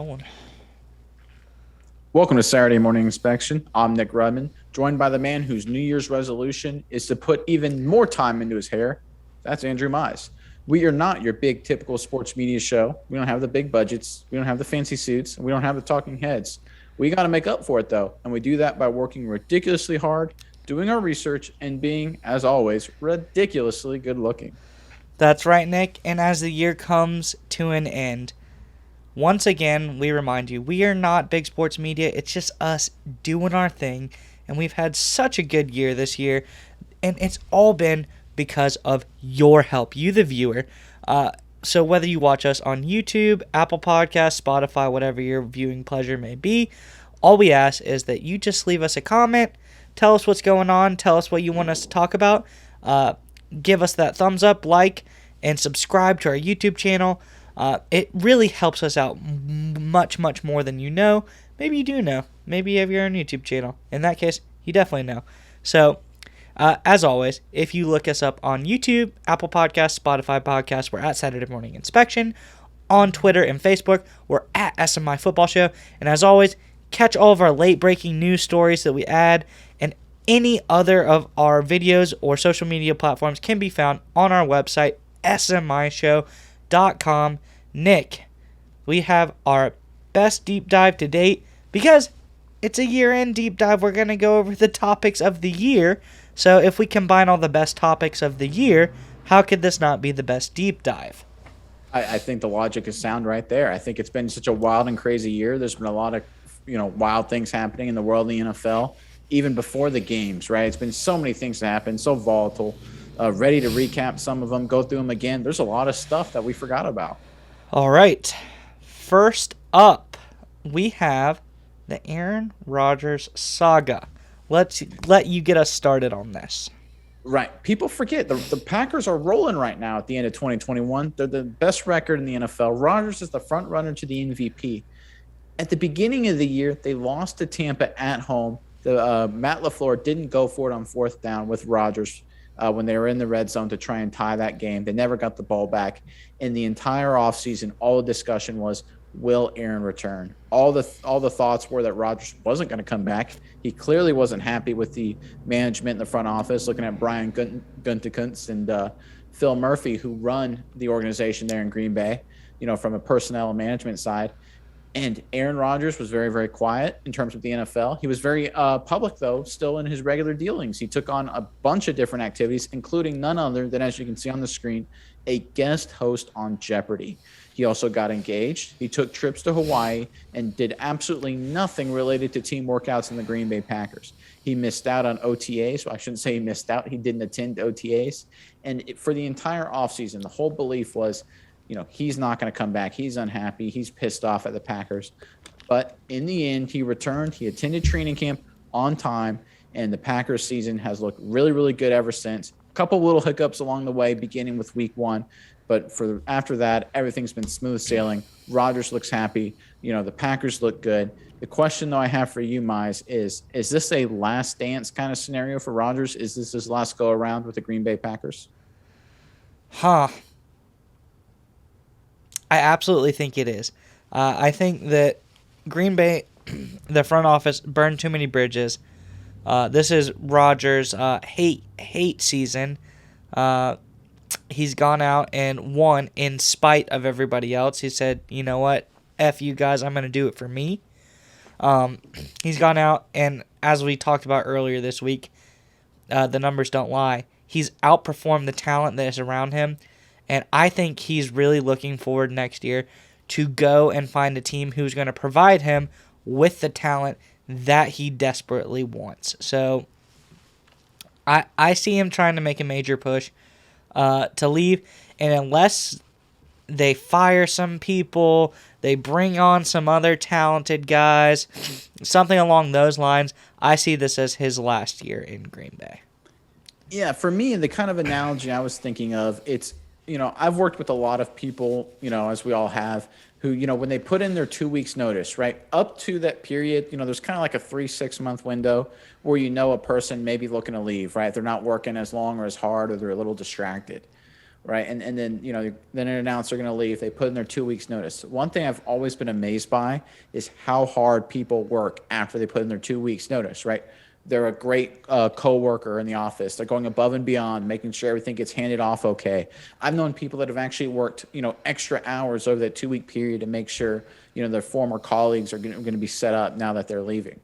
rolling. Welcome to Saturday Morning Inspection. I'm Nick Rudman, joined by the man whose New Year's resolution is to put even more time into his hair. That's Andrew Mize. We are not your big typical sports media show. We don't have the big budgets. We don't have the fancy suits. And we don't have the talking heads. We got to make up for it, though. And we do that by working ridiculously hard, doing our research, and being, as always, ridiculously good looking. That's right, Nick. And as the year comes to an end, once again, we remind you, we are not big sports media. It's just us doing our thing. And we've had such a good year this year. And it's all been because of your help, you the viewer. So whether you watch us on YouTube, Apple Podcasts, Spotify, whatever your viewing pleasure may be, all we ask is that you just leave us a comment, tell us what's going on, tell us what you want us to talk about, give us that thumbs up, like, and subscribe to our YouTube channel. It really helps us out much, much more than you know. Maybe you do know. Maybe you have your own YouTube channel. In that case, you definitely know. So, as always, if you look us up on YouTube, Apple Podcasts, Spotify Podcasts, we're at Saturday Morning Inspection. On Twitter and Facebook, we're at SMI Football Show. And as always, catch all of our late-breaking news stories that we add, and any other of our videos or social media platforms can be found on our website, smishow.com. Nick, we have our best deep dive to date because it's a year-end deep dive. We're going to go over the topics of the year. So if we combine all the best topics of the year, how could this not be the best deep dive? I think the logic is sound right there. I think it's been such a wild and crazy year. There's been a lot of, wild things happening in the world of the NFL, even before the games, right? It's been so many things that happen, so volatile. Ready to recap some of them, go through them again. There's a lot of stuff that we forgot about. All right. First up, we have the Aaron Rodgers saga. Let's let you get us started on this. Right. People forget the Packers are rolling right now at the end of 2021. They're the best record in the NFL. Rodgers is the front runner to the MVP. At the beginning of the year, they lost to Tampa at home. Matt LaFleur didn't go for it on fourth down with Rodgers when they were in the red zone to try and tie that game. They never got the ball back. In the entire offseason, all the discussion was, will Aaron return? All the thoughts were that Rodgers wasn't going to come back. He clearly wasn't happy with the management in the front office, looking at Brian Gutekunst and Phil Murphy, who run the organization there in Green Bay, from a personnel and management side. And Aaron Rodgers was very, very quiet in terms of the NFL. He was very public, though, still in his regular dealings. He took on a bunch of different activities, including none other than, as you can see on the screen, a guest host on Jeopardy! He also got engaged. He took trips to Hawaii and did absolutely nothing related to team workouts in the Green Bay Packers. He missed out on OTAs. So I shouldn't say he missed out. He didn't attend OTAs. And for the entire offseason, the whole belief was, he's not going to come back. He's unhappy. He's pissed off at the Packers. But in the end, he returned. He attended training camp on time, and the Packers season has looked really, really good ever since. A couple little hiccups along the way, beginning with week one. But after that, everything's been smooth sailing. Rodgers looks happy. The Packers look good. The question, though, I have for you, Mize, is this a last dance kind of scenario for Rodgers? Is this his last go around with the Green Bay Packers? I absolutely think it is. I think that Green Bay, the front office, burned too many bridges. This is Rodgers' hate season. He's gone out and won in spite of everybody else. He said, you know what, F you guys, I'm going to do it for me. He's gone out, and as we talked about earlier this week, the numbers don't lie. He's outperformed the talent that is around him, and I think he's really looking forward next year to go and find a team who's going to provide him with the talent that he desperately wants. So I see him trying to make a major push to leave, and unless they fire some people, they bring on some other talented guys, something along those lines, I see this as his last year in Green Bay. Yeah, for me, the kind of analogy I was thinking of, it's, I've worked with a lot of people, as we all have, who, when they put in their 2 weeks notice, right, up to that period, there's kind of like a 3-6 month window where a person may be looking to leave, right? They're not working as long or as hard, or they're a little distracted. right? And then then it announced they're going to leave. They put in their 2 weeks notice. One thing I've always been amazed by is how hard people work after they put in their 2 weeks notice, right? They're a great co-worker in the office. They're going above and beyond, making sure everything gets handed off okay. I've known people that have actually worked, extra hours over that 2 week period to make sure, their former colleagues are going to be set up now that they're leaving.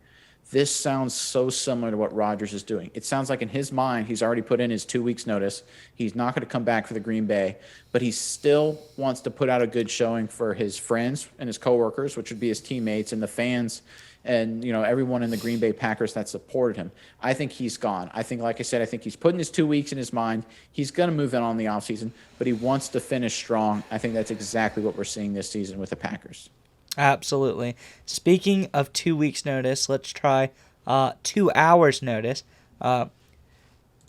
This sounds so similar to what Rodgers is doing. It sounds like in his mind, he's already put in his 2 weeks notice. He's not going to come back for the Green Bay, but he still wants to put out a good showing for his friends and his coworkers, which would be his teammates and the fans and, everyone in the Green Bay Packers that supported him. I think he's gone. I think, like I said, I think he's putting his 2 weeks in his mind. He's going to move in on the offseason, but he wants to finish strong. I think that's exactly what we're seeing this season with the Packers. Absolutely. Speaking of 2 weeks' notice, let's try 2 hours' notice.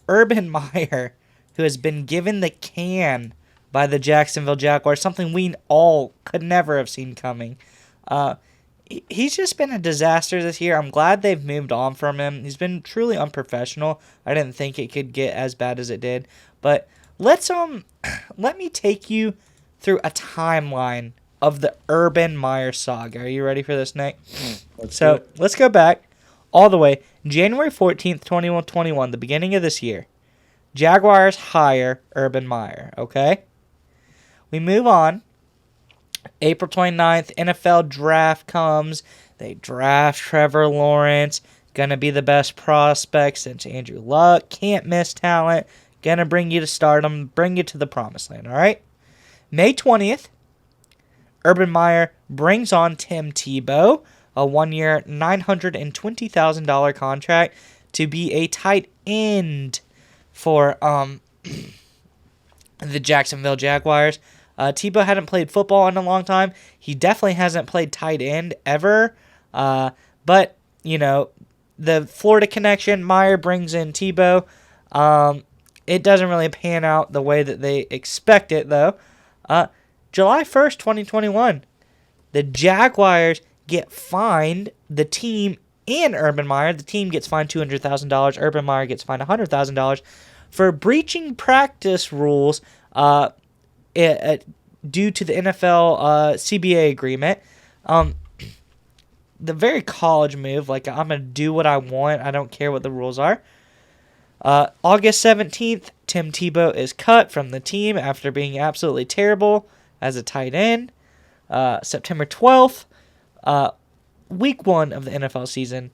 Urban Meyer, who has been given the can by the Jacksonville Jaguars, something we all could never have seen coming. He's just been a disaster this year. I'm glad they've moved on from him. He's been truly unprofessional. I didn't think it could get as bad as it did. But let me take you through a timeline of the Urban Meyer saga. Are you ready for this, Nick? Let's go back all the way. January 14th, 2021, the beginning of this year. Jaguars hire Urban Meyer, okay? We move on. April 29th, NFL draft comes. They draft Trevor Lawrence. Gonna be the best prospect since Andrew Luck. Can't miss talent. Gonna bring you to stardom. Bring you to the promised land, all right? May 20th, Urban Meyer brings on Tim Tebow, a 1-year, $920,000 contract to be a tight end for the Jacksonville Jaguars. Tebow hadn't played football in a long time. He definitely hasn't played tight end ever. But, the Florida connection, Meyer brings in Tebow. It doesn't really pan out the way that they expect it, though. July 1st, 2021, the Jaguars get fined, the team and Urban Meyer. The team gets fined $200,000. Urban Meyer gets fined $100,000 for breaching practice rules due to the NFL CBA agreement. The very college move, like, I'm going to do what I want. I don't care what the rules are. August 17th, Tim Tebow is cut from the team after being absolutely terrible as a tight end. September 12th, week 1 of the NFL season.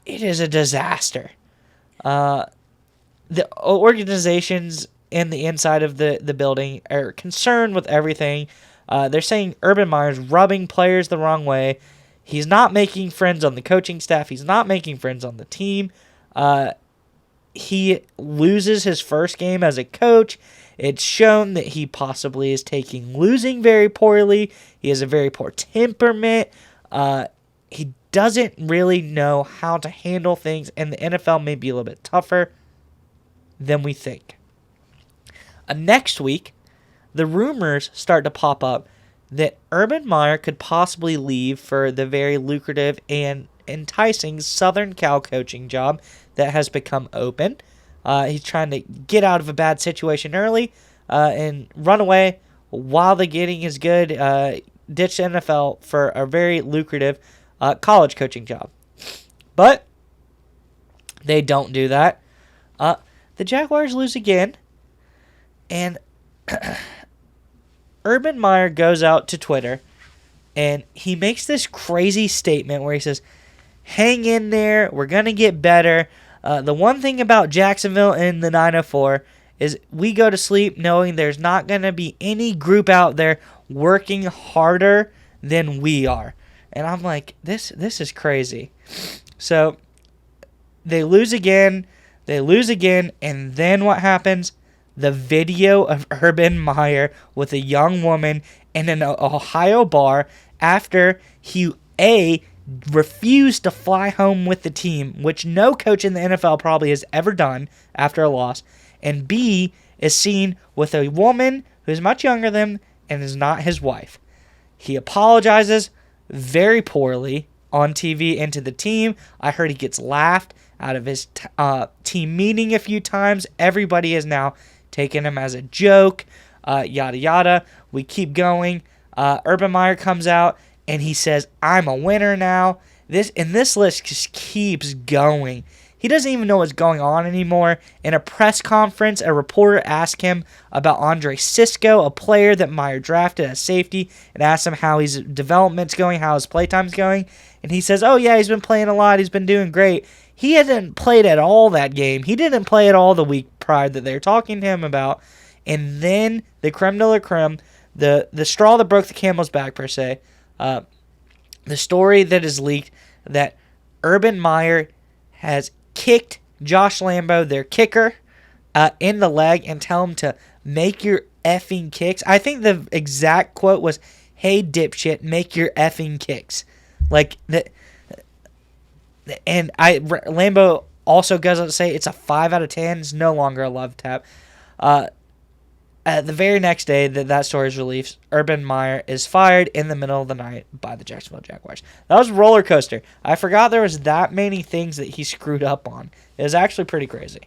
It is a disaster. The organizations in the inside of the building are concerned with everything. They're saying Urban Meyer's rubbing players the wrong way. He's not making friends on the coaching staff. He's not making friends on the team. He loses his first game as a coach. It's shown that he possibly is taking losing very poorly. He has a very poor temperament. He doesn't really know how to handle things, and the NFL may be a little bit tougher than we think. Next week, the rumors start to pop up that Urban Meyer could possibly leave for the very lucrative and enticing Southern Cal coaching job that has become open. He's trying to get out of a bad situation early and run away while the getting is good. Ditch the NFL for a very lucrative college coaching job. But they don't do that. The Jaguars lose again. And Urban Meyer goes out to Twitter and he makes this crazy statement where he says, hang in there, we're going to get better. The one thing about Jacksonville in the 904 is we go to sleep knowing there's not going to be any group out there working harder than we are. And I'm like, this is crazy. So they lose again, and then what happens? The video of Urban Meyer with a young woman in an Ohio bar after he, refused to fly home with the team, which no coach in the NFL probably has ever done after a loss, and B, is seen with a woman who's much younger than him and is not his wife. He apologizes very poorly on TV and to the team. I heard he gets laughed out of his team meeting a few times. Everybody is now taking him as a joke, yada yada. We keep going. Urban Meyer comes out and he says, "I'm a winner now." This list just keeps going. He doesn't even know what's going on anymore. In a press conference, a reporter asked him about Andre Sisco, a player that Meyer drafted as safety, and asked him how his development's going, how his playtime's going. And he says, "Oh yeah, he's been playing a lot. He's been doing great." He hasn't played at all that game. He didn't play at all the week prior that they're talking to him about. And then the creme de la creme, the straw that broke the camel's back, per se, the story that is leaked that Urban Meyer has kicked Josh Lambo, their kicker, in the leg and tell him to make your effing kicks. I think the exact quote was, "Hey, dipshit, make your effing kicks." Like, Lambo also goes on to say it's a 5 out of 10. It's no longer a love tap. The very next day that story is released, Urban Meyer is fired in the middle of the night by the Jacksonville Jaguars. That was a roller coaster. I forgot there was that many things that he screwed up on. It was actually pretty crazy.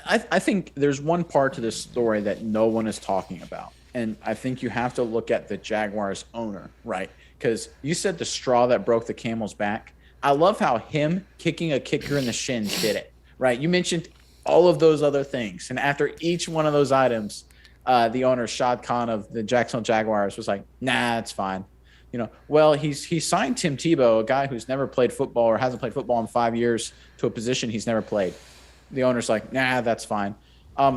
I think there's one part to this story that no one is talking about. And I think you have to look at the Jaguars owner, right? Because you said the straw that broke the camel's back. I love how him kicking a kicker in the shins did it, right? You mentioned all of those other things. And after each one of those items, the owner, Shad Khan of the Jacksonville Jaguars, was like, "Nah, it's fine." Well, he signed Tim Tebow, a guy who's never played football or hasn't played football in 5 years, to a position he's never played. The owner's like, "Nah, that's fine."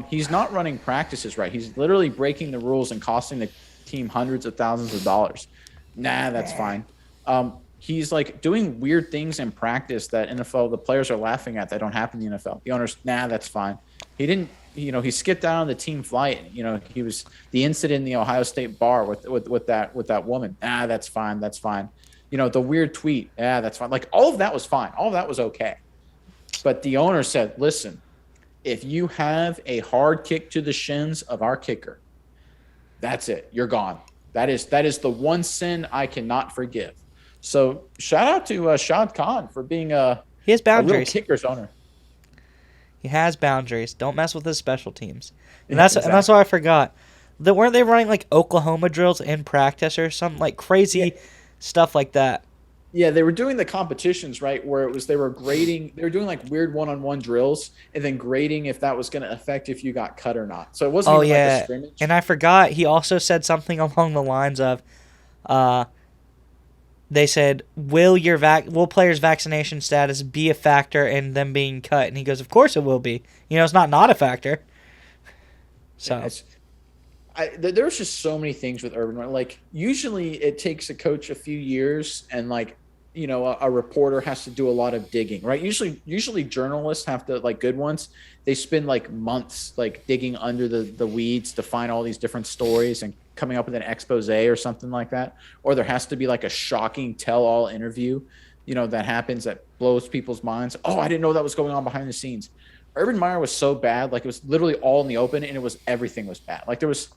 He's not running practices right. He's literally breaking the rules and costing the team hundreds of thousands of dollars. Nah, that's fine. He's like doing weird things in practice that NFL, the players are laughing at that don't happen in the NFL. The owner's, "Nah, that's fine." He didn't, he skipped out on the team flight. He was the incident in the Ohio State bar with that woman. "Ah, that's fine. That's fine." The weird tweet. "Yeah, that's fine." Like, all of that was fine. All of that was okay. But the owner said, "Listen, if you have a hard kick to the shins of our kicker, that's it. You're gone. That is the one sin I cannot forgive." So shout out to Shad Khan for being he has boundaries. A real kicker's owner. He has boundaries. Don't mess with his special teams. And that's why I forgot. Weren't they running like Oklahoma drills in practice or something like crazy stuff like that? Yeah, they were doing the competitions, right, where they were grading. They were doing like weird one-on-one drills and then grading if that was going to affect if you got cut or not. So it wasn't even like a scrimmage. And I forgot he also said something along the lines of, they said, will players' vaccination status be a factor in them being cut? And he goes, "Of course it will be. It's not a factor." So there's just so many things with Urban Meyer. Like, usually it takes a coach a few years and like, a reporter has to do a lot of digging, right? Usually journalists have to, like, good ones, they spend like months like digging under the weeds to find all these different stories and coming up with an expose or something like that. Or there has to be like a shocking tell-all interview, that happens that blows people's minds. "Oh, I didn't know that was going on behind the scenes." Urban Meyer was so bad, like it was literally all in the open, and everything was bad. Like there was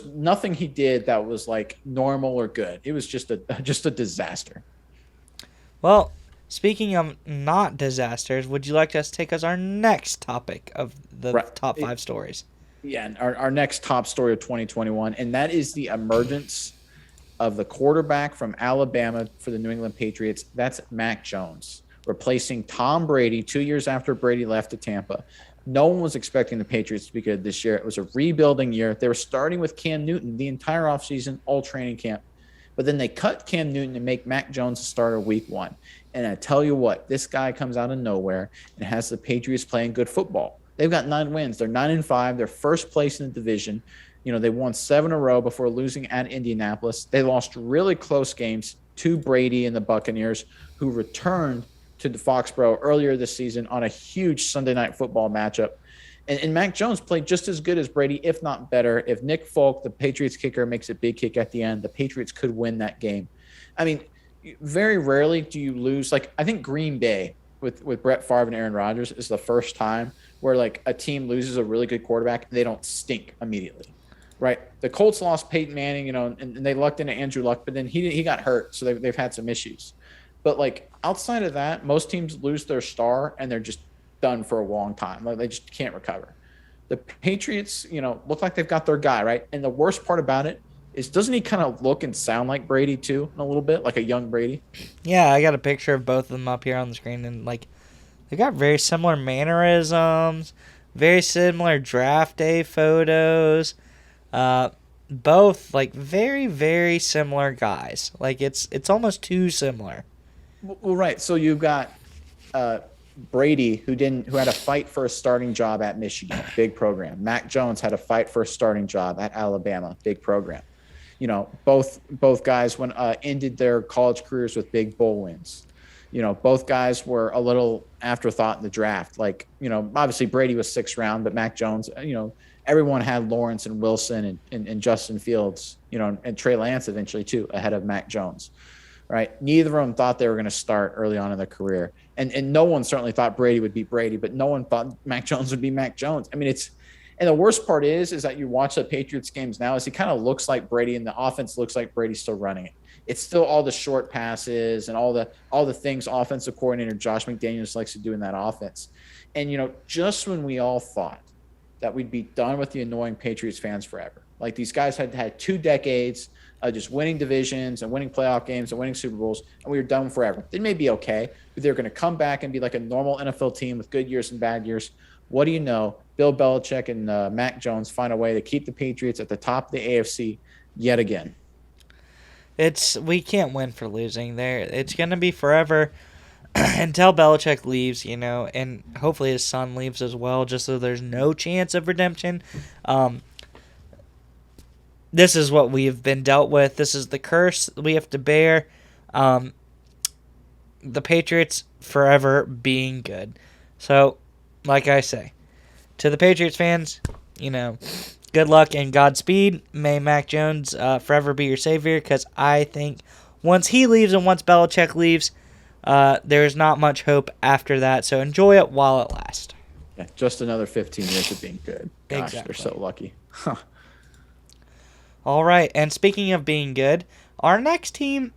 nothing he did that was like normal or good. It was just a disaster. Well, speaking of not disasters, would you like us to take us our next topic of the top 5 stories? Yeah, and our next top story of 2021, and that is the emergence of the quarterback from Alabama for the New England Patriots. That's Mac Jones, replacing Tom Brady 2 years after Brady left to Tampa. No one was expecting the Patriots to be good this year. It was a rebuilding year. They were starting with Cam Newton the entire offseason, all training camp. But then they cut Cam Newton and make Mac Jones a starter week 1. And I tell you what, this guy comes out of nowhere and has the Patriots playing good football. They've got 9 wins. They're 9-5. They're first place in the division. They won 7 in a row before losing at Indianapolis. They lost really close games to Brady and the Buccaneers, who returned to the Foxborough earlier this season on a huge Sunday Night Football matchup. And Mac Jones played just as good as Brady, if not better. If Nick Folk, the Patriots kicker, makes a big kick at the end, the Patriots could win that game. I mean, very rarely do you lose. Like, I think Green Bay with Brett Favre and Aaron Rodgers is the first time where like a team loses a really good quarterback and they don't stink immediately, right? The Colts lost Peyton Manning, and they lucked into Andrew Luck, but then he got hurt, so they've had some issues. But like outside of that, most teams lose their star and they're just done for a long time. Like, they just can't recover. The Patriots, look like they've got their guy, right? And the worst part about it is, doesn't he kind of look and sound like Brady too, in a little bit, like a young Brady? Yeah, I got a picture of both of them up here on the screen, and like they got very similar mannerisms, very similar draft day photos. Uh, both like very very similar guys. Like it's almost too similar. Well, right. So you've got uh, Brady, who had a fight for a starting job at Michigan, big program. Mac Jones had a fight for a starting job at Alabama, big program. Both guys ended their college careers with big bowl wins. Both guys were a little afterthought in the draft. Like, obviously Brady was 6th round, but Mac Jones, everyone had Lawrence and Wilson and Justin Fields, and Trey Lance eventually too, ahead of Mac Jones. Right. Neither of them thought they were going to start early on in their career. And no one certainly thought Brady would be Brady, but no one thought Mac Jones would be Mac Jones. I mean, and the worst part is that you watch the Patriots games now, is he kind of looks like Brady, and the offense looks like Brady's still running it. It's still all the short passes and all the things offensive coordinator Josh McDaniels likes to do in that offense. And, just when we all thought that we'd be done with the annoying Patriots fans forever, like these guys had 2 decades just winning divisions and winning playoff games and winning Super Bowls, and we were done forever. They may be okay, but they're going to come back and be like a normal NFL team with good years and bad years. What do you know? Bill Belichick and Mac Jones find a way to keep the Patriots at the top of the AFC yet again. We can't win for losing there. It's going to be forever until Belichick leaves, and hopefully his son leaves as well, just so there's no chance of redemption. This is what we've been dealt with. This is the curse we have to bear. The Patriots forever being good. So, like I say, to the Patriots fans, good luck and Godspeed. May Mac Jones forever be your savior, because I think once he leaves and once Belichick leaves, there's not much hope after that. So enjoy it while it lasts. Yeah, just another 15 years of being good. Gosh, Exactly. They're so lucky. Huh. All right, and speaking of being good, our next team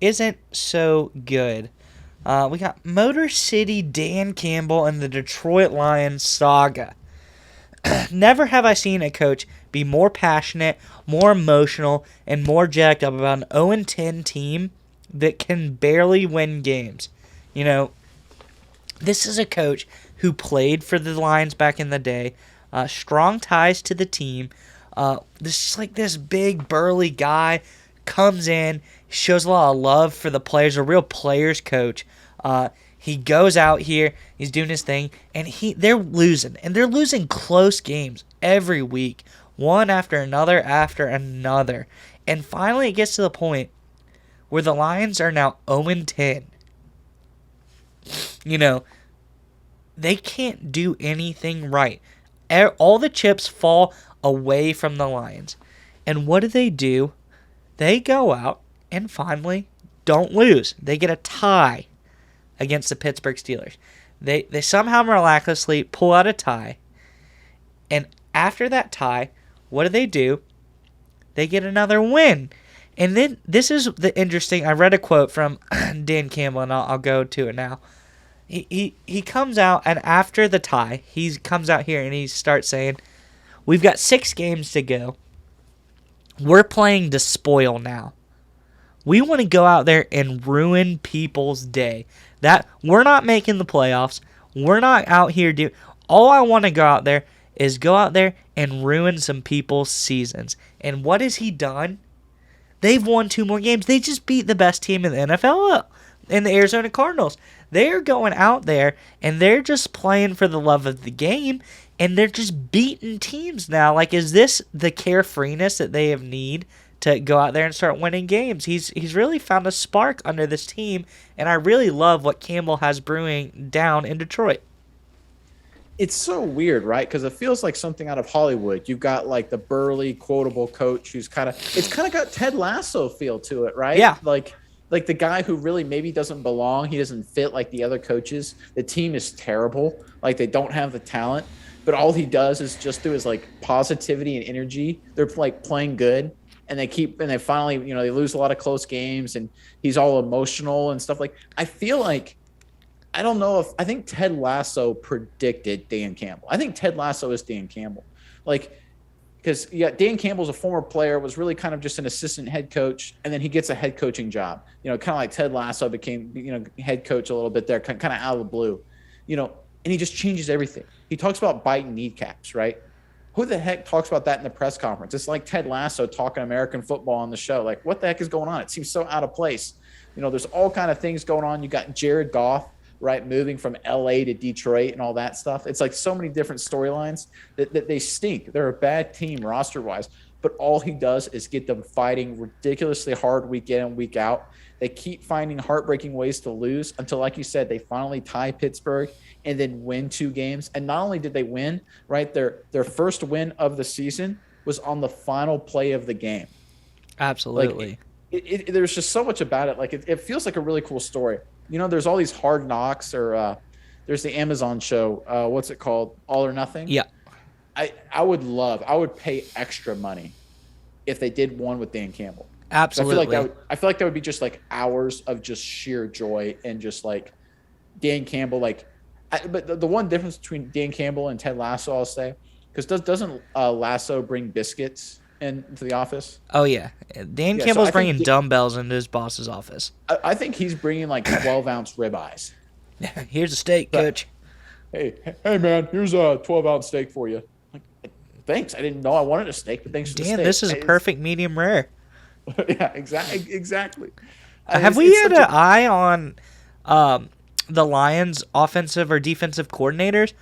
isn't so good. We got Motor City Dan Campbell and the Detroit Lions Saga. Never have I seen a coach be more passionate, more emotional, and more jacked up about an 0-10 team that can barely win games. This is a coach who played for the Lions back in the day, strong ties to the team. This big burly guy comes in, shows a lot of love for the players, a real players coach. He goes out here, he's doing his thing, and they're losing, and they're losing close games every week, one after another, and finally it gets to the point where the Lions are now 0-10. They can't do anything right. All the chips fall away from the Lions. And what do? They go out and finally don't lose. They get a tie against the Pittsburgh Steelers. They somehow miraculously pull out a tie. And after that tie, what do? They get another win. And then this is the interesting. I read a quote from Dan Campbell, and I'll go to it now. He comes out, and after the tie, he comes out here and he starts saying, "We've got 6 games to go. We're playing to spoil now. We want to go out there and ruin people's day. That we're not making the playoffs. We're not out here all I want to go out there and ruin some people's seasons." And what has he done? They've won 2 more games. They just beat the best team in the NFL, in the Arizona Cardinals. They're going out there and they're just playing for the love of the game, and they're just beating teams now. Like, is this the carefreeness that they need to go out there and start winning games? He's really found a spark under this team, and I really love what Campbell has brewing down in Detroit. It's so weird, right? Because it feels like something out of Hollywood. You've got like the burly, quotable coach who's kind of got Ted Lasso feel to it, right? Yeah. Like the guy who really maybe doesn't belong. He doesn't fit like the other coaches. The team is terrible. Like, they don't have the talent, but all he does is just through his like positivity and energy, they're like playing good. And they finally, they lose a lot of close games, and he's all emotional and stuff. Like, I feel like I don't know if I think Ted Lasso predicted Dan Campbell. I think Ted Lasso is Dan Campbell. Like, because Dan Campbell's a former player, was really kind of just an assistant head coach, and then he gets a head coaching job. Kind of like Ted Lasso became, head coach a little bit there, kind of out of the blue, and he just changes everything. He talks about biting kneecaps, right? Who the heck talks about that in the press conference? It's like Ted Lasso talking American football on the show. Like, what the heck is going on? It seems so out of place. There's all kind of things going on. You got Jared Goff, right, moving from LA to Detroit and all that stuff. It's like so many different storylines that they stink. They're a bad team roster-wise, but all he does is get them fighting ridiculously hard week in and week out. They keep finding heartbreaking ways to lose until, like you said, they finally tie Pittsburgh and then win 2 games. And not only did they win, right, their first win of the season was on the final play of the game. Absolutely. Like, there's just so much about it. Like, it feels like a really cool story. There's all these Hard Knocks, or there's the Amazon show. What's it called? All or Nothing? Yeah. I would pay extra money if they did one with Dan Campbell. Absolutely. I feel like that would be just like hours of just sheer joy and just like Dan Campbell. But the one difference between Dan Campbell and Ted Lasso, I'll say, because doesn't Lasso bring biscuits into the office? Oh, yeah. Dan Campbell's bringing dumbbells into his boss's office. I think he's bringing like 12-ounce ribeyes. Here's a steak, coach. Hey, man, here's a 12-ounce steak for you. Like, thanks. I didn't know I wanted a steak, but thanks for the steak. Dan, this is a perfect medium rare. Yeah, exactly. Have we had an eye on the Lions' offensive or defensive coordinators?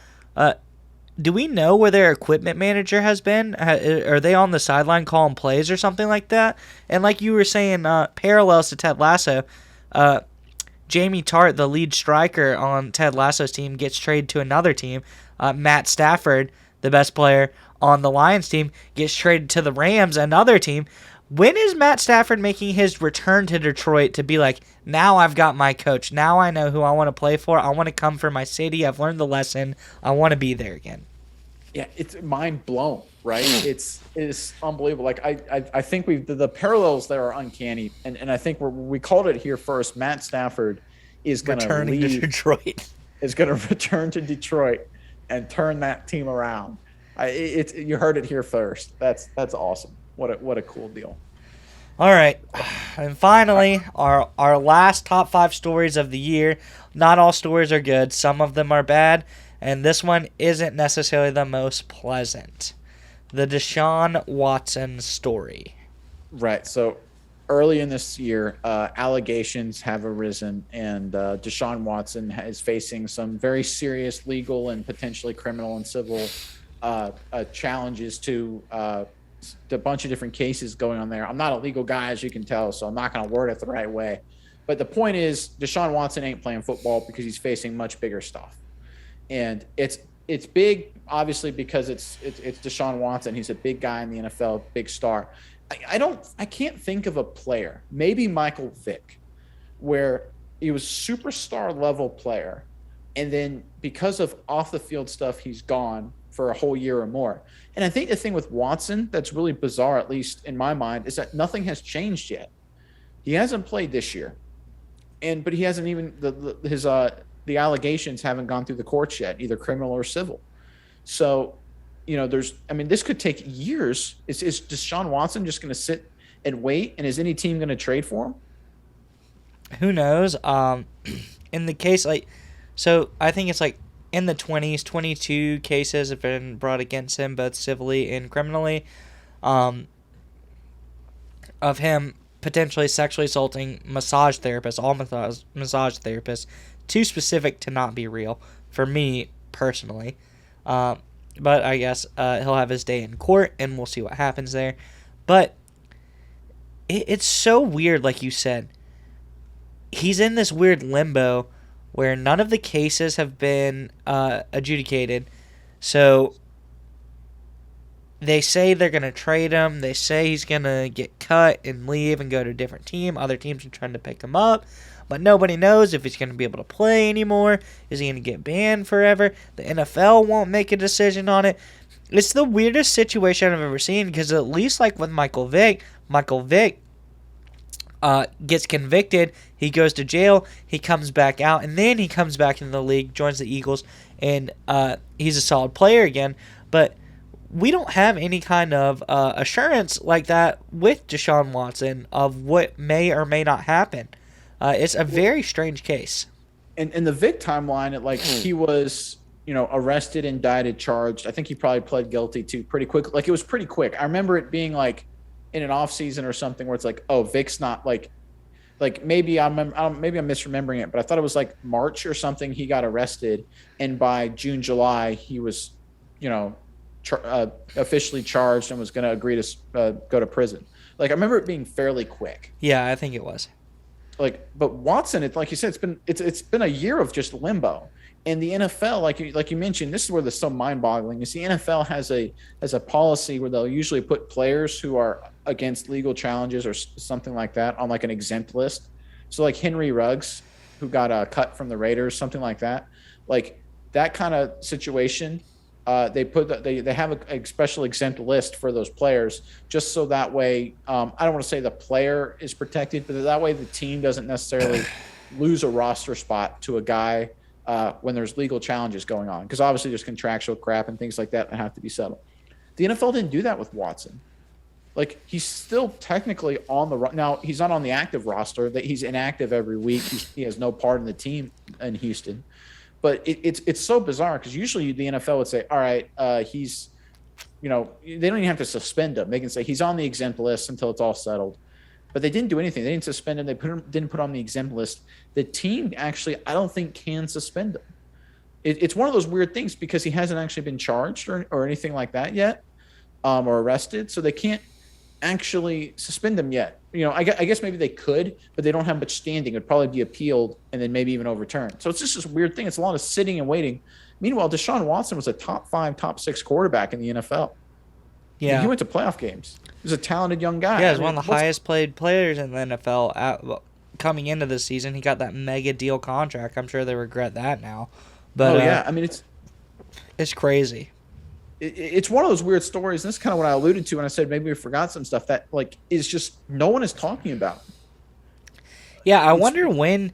Do we know where their equipment manager has been? Are they on the sideline calling plays or something like that? And like you were saying, parallels to Ted Lasso, Jamie Tart, the lead striker on Ted Lasso's team, gets traded to another team. Matt Stafford, the best player on the Lions team, gets traded to the Rams, another team. When is Matt Stafford making his return to Detroit to be like, now I've got my coach. Now I know who I want to play for. I want to come for my city. I've learned the lesson. I want to be there again. Yeah, it's mind blown, right? It's unbelievable. Like I think the parallels there are uncanny, and I think we called it here first. Matt Stafford is going to leave to Detroit. Is going to return to Detroit and turn that team around. You heard it here first. That's awesome. What a cool deal. All right, and finally, our last top 5 stories of the year. Not all stories are good. Some of them are bad. And this one isn't necessarily the most pleasant. The Deshaun Watson story. Right. So early in this year, allegations have arisen, and Deshaun Watson is facing some very serious legal and potentially criminal and civil challenges to a bunch of different cases going on there. I'm not a legal guy, as you can tell, so I'm not going to word it the right way. But the point is, Deshaun Watson ain't playing football because he's facing much bigger stuff. And it's big, obviously, because it's Deshaun Watson. He's a big guy in the NFL, big star. I can't think of a player, maybe Michael Vick, where he was superstar level player, and then because of off the field stuff, he's gone for a whole year or more. And I think the thing with Watson that's really bizarre, at least in my mind, is that nothing has changed yet. He hasn't played this year, but he hasn't even the allegations haven't gone through the courts yet, either criminal or civil. So, this could take years. Is Deshaun Watson just going to sit and wait? And is any team going to trade for him? Who knows? In the case, so I think it's in the 20s, 22 cases have been brought against him, both civilly and criminally, of him potentially sexually assaulting massage therapists, all massage therapists, too specific to not be real for me personally. But I guess he'll have his day in court, and we'll see what happens there. But it's so weird, like you said. He's in this weird limbo where none of the cases have been adjudicated. So they say they're going to trade him. They say he's going to get cut and leave and go to a different team. Other teams are trying to pick him up. But nobody knows if he's going to be able to play anymore. Is he going to get banned forever? The NFL won't make a decision on it. It's the weirdest situation I've ever seen, because at least like with Michael Vick, gets convicted, he goes to jail, he comes back out, and then he comes back into the league, joins the Eagles, and he's a solid player again. But we don't have any kind of assurance like that with Deshaun Watson of what may or may not happen. It's a very strange case. In the Vic timeline, he was arrested, indicted, charged. I think he probably pled guilty to pretty quick. Like, it was pretty quick. I remember it being like in an off season or something where it's like, oh, Vic's not like maybe maybe I'm misremembering it, but I thought it was like March or something. He got arrested, and by June, July, he was, officially charged and was going to agree to go to prison. Like, I remember it being fairly quick. Yeah, I think it was. But Watson, like you said, it's been a year of just limbo. And the NFL, like you mentioned, this is where it's so mind-boggling. Is the NFL has a policy where they'll usually put players who are against legal challenges or something like that on like an exempt list. So like Henry Ruggs, who got a cut from the Raiders, something like that. Like that kind of situation, they have a special exempt list for those players, just so that way, I don't want to say the player is protected, but that way the team doesn't necessarily lose a roster spot to a guy when there's legal challenges going on, because obviously there's contractual crap and things like that have to be settled. The NFL didn't do that with Watson. Like, he's still technically on now he's not on the active roster, that he's inactive every week. He has no part in the team in Houston. But it's so bizarre, because usually the NFL would say, all right, he's, they don't even have to suspend him. They can say he's on the exempt list until it's all settled. But they didn't do anything. They didn't suspend him. They didn't put him on the exempt list. The team actually, I don't think, can suspend him. It's one of those weird things, because he hasn't actually been charged or anything like that yet, or arrested. So they can't actually suspend him yet. I guess maybe they could, but they don't have much standing. It'd probably be appealed and then maybe even overturned. So it's just this weird thing. It's a lot of sitting and waiting. Meanwhile, Deshaun Watson was a top 5, top 6 quarterback in the NFL. Yeah. He went to playoff games. He was a talented young guy. Yeah, he's one of the highest paid players in the NFL coming into this season. He got that mega deal contract. I'm sure they regret that now. But yeah, I mean, it's crazy. It's one of those weird stories, and that's kind of what I alluded to when I said maybe we forgot some stuff that is just no one is talking about. Yeah, I wonder when,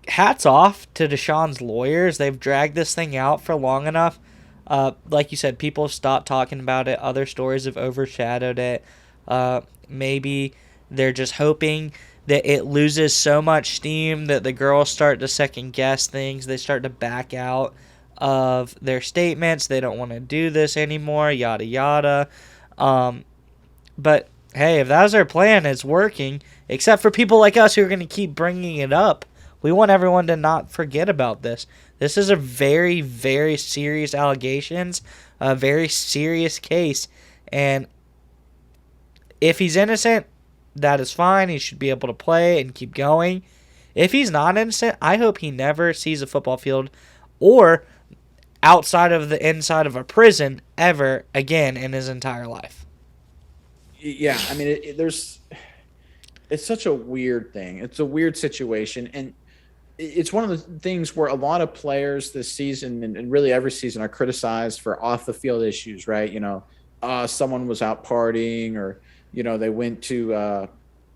hats off to Deshaun's lawyers. They've dragged this thing out for long enough. Like you said, people have stopped talking about it. Other stories have overshadowed it. Maybe they're just hoping that it loses so much steam that the girls start to second guess things. They start to back out of their statements. They don't want to do this anymore, yada yada. But hey, if that was their plan, it's working. Except for people like us who are going to keep bringing it up. We want everyone to not forget about this. This is a very, very serious allegations, a very serious case. And if he's innocent, that is fine. He should be able to play and keep going. If he's not innocent, I hope he never sees a football field or outside of the inside of a prison ever again in his entire life. Yeah, I mean, it's such a weird thing. It's a weird situation, and it's one of the things where a lot of players this season and really every season are criticized for off the field issues, right? Someone was out partying, or they went to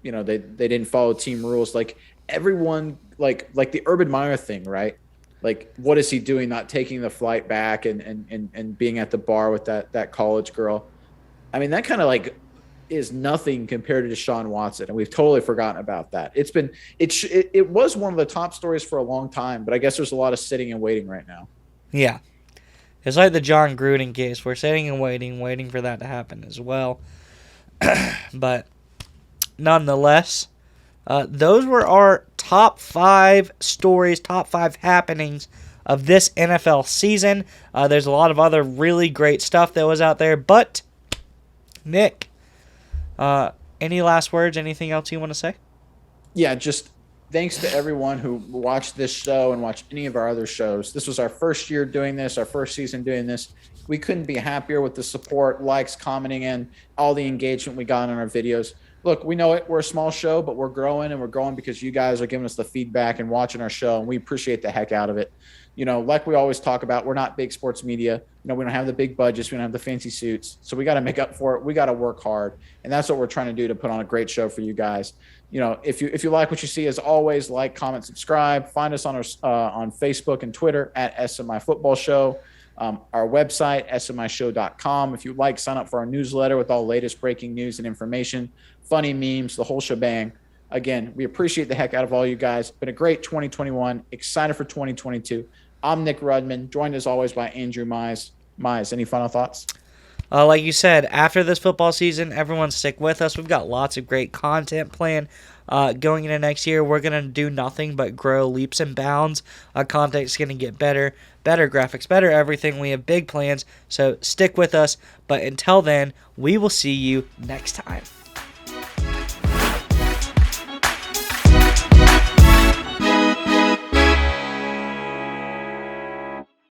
they didn't follow team rules. Like everyone, like the Urban Meyer thing, right? Like, what is he doing? Not taking the flight back and being at the bar with that college girl. I mean, that kind of is nothing compared to Deshaun Watson, and we've totally forgotten about that. It was one of the top stories for a long time, but I guess there's a lot of sitting and waiting right now. Yeah. It's like the John Gruden case. We're sitting and waiting for that to happen as well. But nonetheless, those were our top 5 stories, top 5 happenings of this NFL season. There's a lot of other really great stuff that was out there, but Nick, any last words? Anything else you want to say? Yeah, just thanks to everyone who watched this show and watched any of our other shows. This was our first year doing this, our first season doing this. We couldn't be happier with the support, likes, commenting, and all the engagement we got on our videos. Look, we know it. We're a small show, but we're growing, and we're growing because you guys are giving us the feedback and watching our show, and we appreciate the heck out of it. Like we always talk about, we're not big sports media. We don't have the big budgets, we don't have the fancy suits, so we got to make up for it. We got to work hard, and that's what we're trying to do to put on a great show for you guys. If you like what you see, as always, like, comment, subscribe. Find us on on Facebook and Twitter at SMI Football Show. Our website, smishow.com. If you'd like, sign up for our newsletter with all the latest breaking news and information, funny memes, the whole shebang. Again, we appreciate the heck out of all you guys. Been a great 2021. Excited for 2022. I'm Nick Rudman, joined as always by Andrew Mize. Mize, any final thoughts? Like you said, after this football season, everyone stick with us. We've got lots of great content planned. Going into next year, we're going to do nothing but grow leaps and bounds. Content's going to get better graphics, better everything. We have big plans, so stick with us. But until then, we will see you next time.